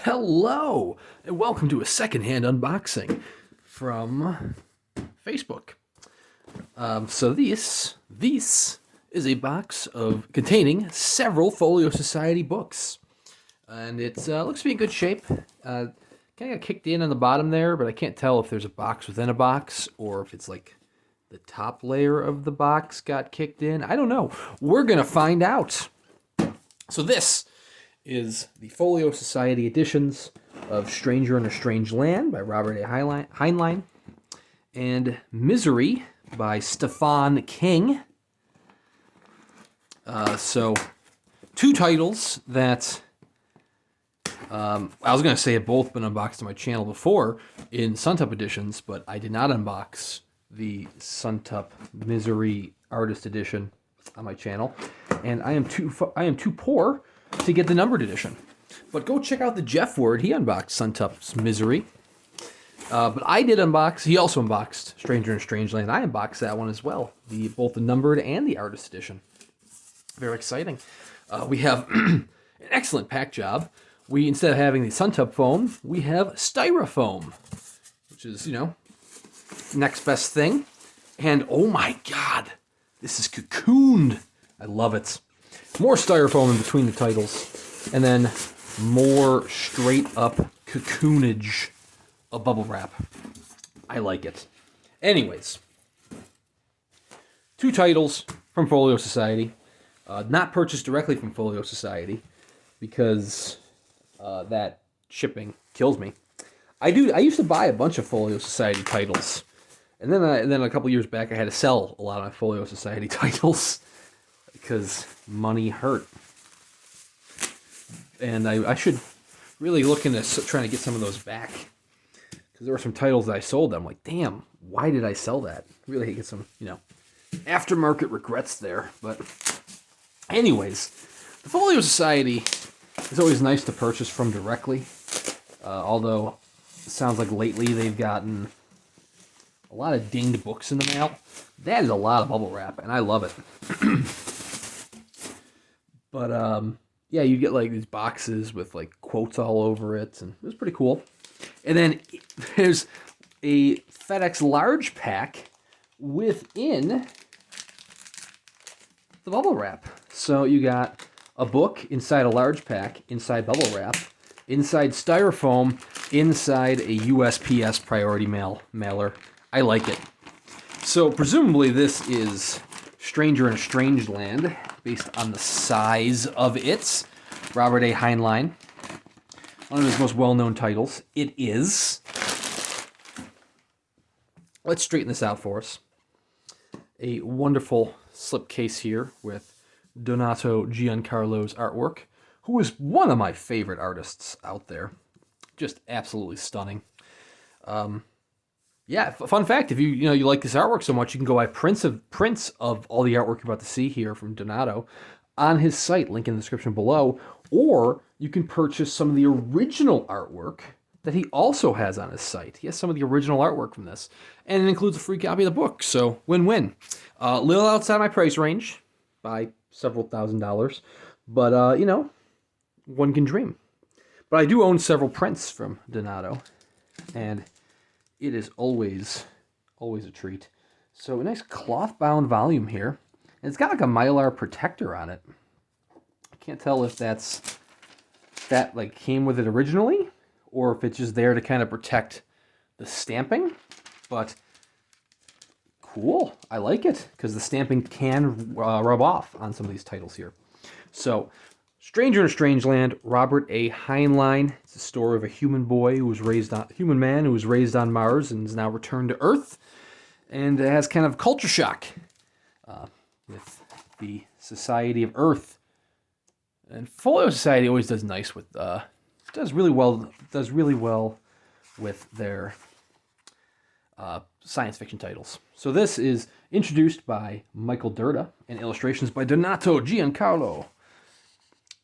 Hello, and welcome to a secondhand unboxing from Facebook. So this is a box containing several Folio Society books, and it looks to be in good shape. Kind of got kicked in on the bottom there, but I can't tell if there's a box within a box or if it's like the top layer of the box got kicked in. I don't know. We're gonna find out. So this is the Folio Society editions of Stranger in a Strange Land by Robert A. Heinlein and Misery by Stephen King. So two titles that I was going to say have both been unboxed on my channel before in Suntup editions, but I did not unbox the Suntup Misery Artist Edition on my channel, and I am too poor to get the numbered edition. But go check out the Jeff Word. He unboxed Suntup's Misery. But I did unbox, he also unboxed Stranger in a Strange Land. I unboxed that one as well, both the numbered and the artist edition. Very exciting. We have an excellent pack job. Instead of having the Suntup foam, we have styrofoam, which is, next best thing. And oh my God, this is cocooned. I love it. More styrofoam in between the titles, and then more straight up cocoonage of bubble wrap. I like it. Anyways, two titles from Folio Society. Not purchased directly from Folio Society because that shipping kills me. I used to buy a bunch of Folio Society titles, and then a couple years back I had to sell a lot of my Folio Society titles because money hurt. And I should really look into trying to get some of those back, because there were some titles that I sold that I'm like, damn, why did I sell that? Really get some, aftermarket regrets there. But anyways, the Folio Society is always nice to purchase from directly, although it sounds like lately they've gotten a lot of dinged books in the mail. That is a lot of bubble wrap, and I love it. But yeah, you get like these boxes with like quotes all over it, and it was pretty cool. And then there's a FedEx large pack within the bubble wrap. So you got a book inside a large pack, inside bubble wrap, inside styrofoam, inside a USPS priority mailer. I like it. So presumably this is Stranger in a Strange Land, based on the size of it. Robert A. Heinlein, one of his most well-known titles. It is. Let's straighten this out for us. A wonderful slipcase here with Donato Giancarlo's artwork, who is one of my favorite artists out there. Just absolutely stunning. Yeah, fun fact, if you like this artwork so much, you can go buy prints of all the artwork you're about to see here from Donato on his site, link in the description below, or you can purchase some of the original artwork that he also has on his site. He has some of the original artwork from this, and it includes a free copy of the book, so win-win. A little outside my price range by several $1,000s, but, one can dream. But I do own several prints from Donato, and it is always a treat. So a nice cloth-bound volume here. And it's got like a Mylar protector on it. I can't tell if that like came with it originally, or if it's just there to kind of protect the stamping. But cool, I like it, because the stamping can rub off on some of these titles here. So, Stranger in a Strange Land, Robert A. Heinlein. It's the story of a human man who was raised on Mars and is now returned to Earth, and it has kind of culture shock with the Society of Earth. And Folio Society always does nice with does really well with their science fiction titles. So this is introduced by Michael Dirda and illustrations by Donato Giancarlo.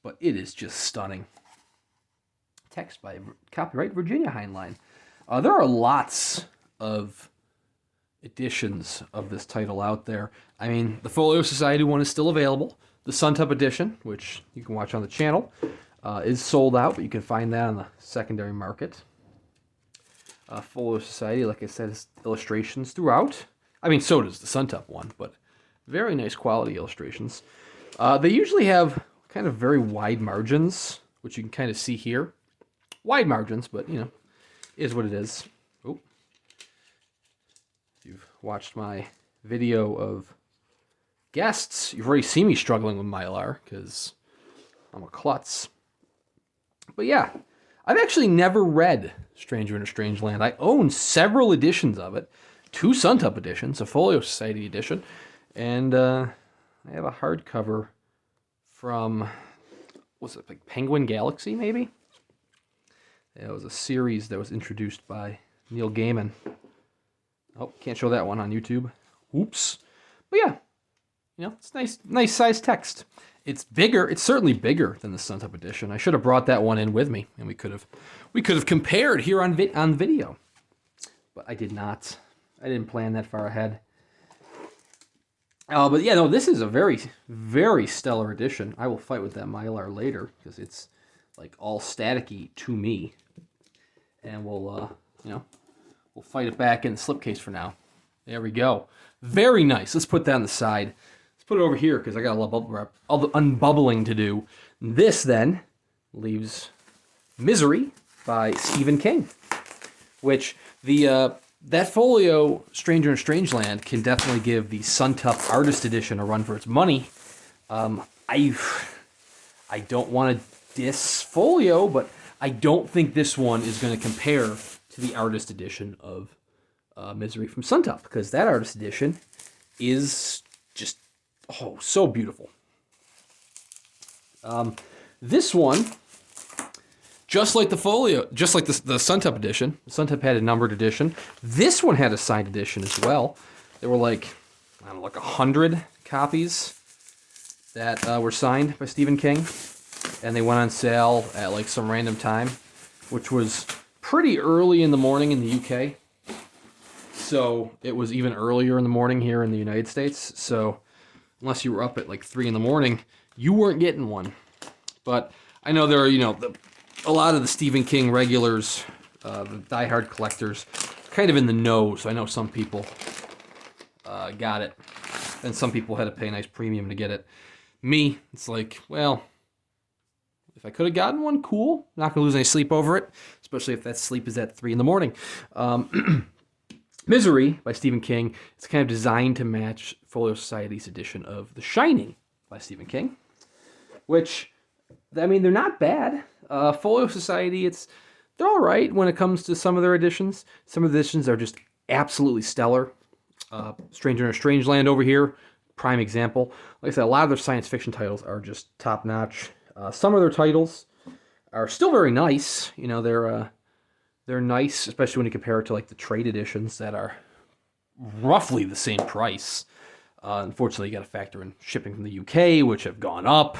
But it is just stunning. Text by copyright Virginia Heinlein. There are lots of editions of this title out there. I mean, the Folio Society one is still available. The Suntup edition, which you can watch on the channel. is sold out, but you can find that on the secondary market. Folio Society, like I said, has illustrations throughout. I mean, so does the Suntop one, but very nice quality illustrations. They usually have kind of very wide margins, which you can kind of see here. Wide margins, but, you know, is what it is. Oh. If you've watched my video of guests, you've already seen me struggling with Mylar, because I'm a klutz. But yeah, I've actually never read Stranger in a Strange Land. I own several editions of it. 2 Suntop editions, a Folio Society edition, and I have a hardcover from, was it like Penguin Galaxy, maybe? Yeah, it was a series that was introduced by Neil Gaiman. Oh, can't show that one on YouTube. Oops. But yeah, you know, it's nice size text. It's bigger. It's certainly bigger than the Suntop edition. I should have brought that one in with me, and we could have compared here on video. But I did not. I didn't plan that far ahead. But yeah, no, this is a very, very stellar edition. I will fight with that Mylar later because it's like all staticky to me, and we'll fight it back in the slipcase for now. There we go. Very nice. Let's put that on the side. Put it over here because I got a lot of bubble wrap, all the unbubbling to do. This then leaves Misery by Stephen King, which that folio Stranger in Strangeland can definitely give the Suntop Artist Edition a run for its money. I don't want to diss folio, but I don't think this one is going to compare to the Artist Edition of Misery from Suntop, because that Artist Edition is just so beautiful. This one, just like the folio, just like the Suntop edition, the Suntop had a numbered edition. This one had a signed edition as well. There were like 100 copies that were signed by Stephen King, and they went on sale at like some random time, which was pretty early in the morning in the UK. So it was even earlier in the morning here in the United States. So unless you were up at like 3 in the morning, you weren't getting one. But I know there are, a lot of the Stephen King regulars, the diehard collectors, kind of in the know. So I know some people got it, and some people had to pay a nice premium to get it. Me, it's like, well, if I could have gotten one, cool. Not going to lose any sleep over it, especially if that sleep is at 3 in the morning. Misery by Stephen King. It's kind of designed to match Folio Society's edition of The Shining by Stephen King, which, I mean, they're not bad. Folio Society, they're all right when it comes to some of their editions. Some of the editions are just absolutely stellar. Stranger in a Strange Land over here, prime example. Like I said, a lot of their science fiction titles are just top-notch. Some of their titles are still very nice. They're nice, especially when you compare it to like the trade editions that are roughly the same price. Unfortunately, you got to factor in shipping from the UK, which have gone up.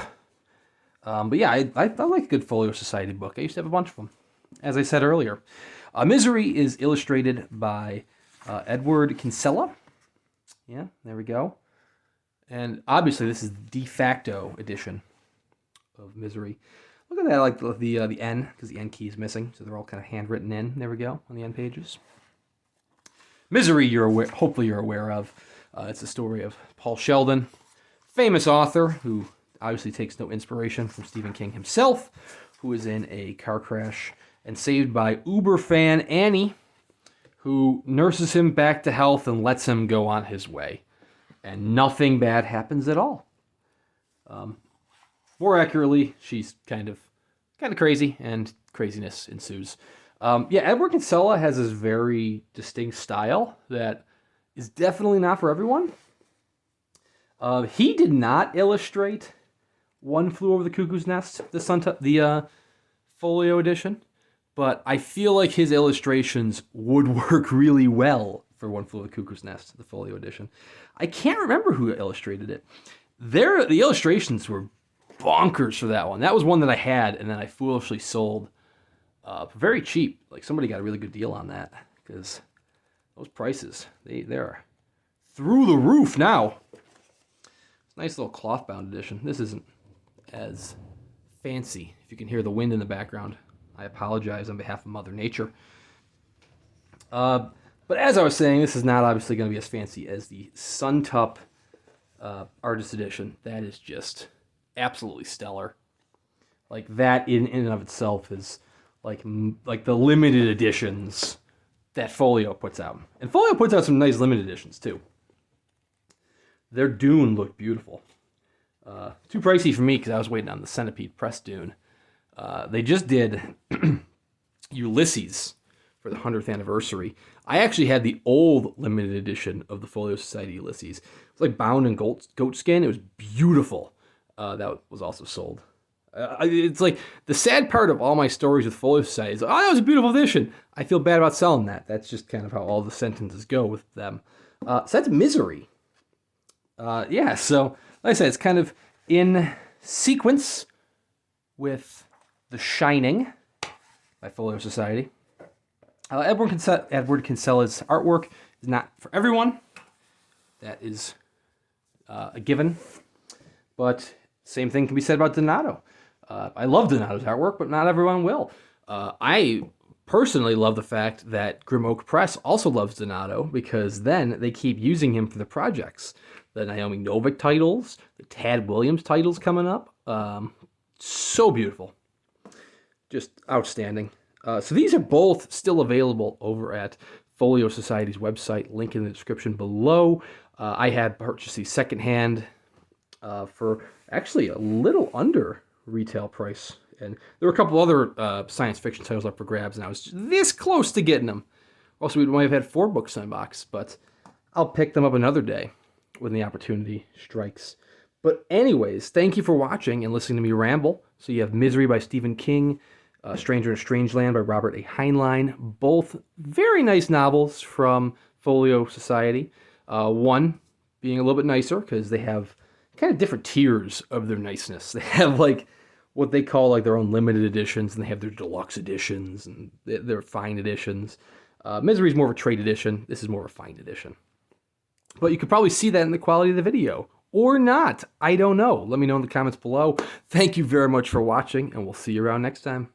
But yeah, I like a good Folio Society book. I used to have a bunch of them, as I said earlier. Misery is illustrated by Edward Kinsella. Yeah, there we go. And obviously, this is the de facto edition of Misery. Look at that, like the N, because the N key is missing, so they're all kind of handwritten in. There we go, on the N pages. Misery, hopefully you're aware of. It's the story of Paul Sheldon, famous author who obviously takes no inspiration from Stephen King himself, who is in a car crash and saved by Uber fan Annie, who nurses him back to health and lets him go on his way. And nothing bad happens at all. More accurately, she's kind of crazy, and craziness ensues. Edward Kinsella has this very distinct style that is definitely not for everyone. He did not illustrate One Flew Over the Cuckoo's Nest, the folio edition, but I feel like his illustrations would work really well for One Flew Over the Cuckoo's Nest, the folio edition. I can't remember who illustrated it. The illustrations were bonkers for that one. That was one that I had, and then I foolishly sold very cheap. Like, somebody got a really good deal on that, because those prices, they're through the roof now. Nice little cloth-bound edition. This isn't as fancy, If you can hear the wind in the background, I apologize on behalf of Mother Nature. But as I was saying, this is not obviously going to be as fancy as the Suntup Artist Edition. That is just absolutely stellar. Like, that in and of itself is like the limited editions that Folio puts out. And Folio puts out some nice limited editions, too. Their Dune looked beautiful. Too pricey for me because I was waiting on the Centipede Press Dune. They just did Ulysses for the 100th anniversary. I actually had the old limited edition of the Folio Society Ulysses. It was like bound in goat skin. It was beautiful. That was also sold. It's like the sad part of all my stories with Folio Society is, oh, that was a beautiful edition. I feel bad about selling that. That's just kind of how all the sentences go with them. So that's Misery. Yeah, so like I said, it's kind of in sequence with The Shining by Folio Society. Edward Kinsella's artwork is not for everyone. That is a given. But same thing can be said about Donato. I love Donato's artwork, but not everyone will. I personally love the fact that Grim Oak Press also loves Donato, because then they keep using him for the projects. The Naomi Novik titles, the Tad Williams titles coming up. So beautiful. Just outstanding. So these are both still available over at Folio Society's website, link in the description below. I had purchased these secondhand for actually a little under retail price. And there were a couple other science fiction titles up for grabs, and I was this close to getting them. Also, we might have had 4 books in a box, but I'll pick them up another day when the opportunity strikes. But anyways, thank you for watching and listening to me ramble. So you have Misery by Stephen King, Stranger in a Strange Land by Robert A. Heinlein, both very nice novels from Folio Society. One being a little bit nicer because they have kind of different tiers of their niceness. They have like what they call like their own limited editions, and they have their deluxe editions and their fine editions. Misery is more of a trade edition. This is more of a fine edition. But you could probably see that in the quality of the video. Or not. I don't know. Let me know in the comments below. Thank you very much for watching, and we'll see you around next time.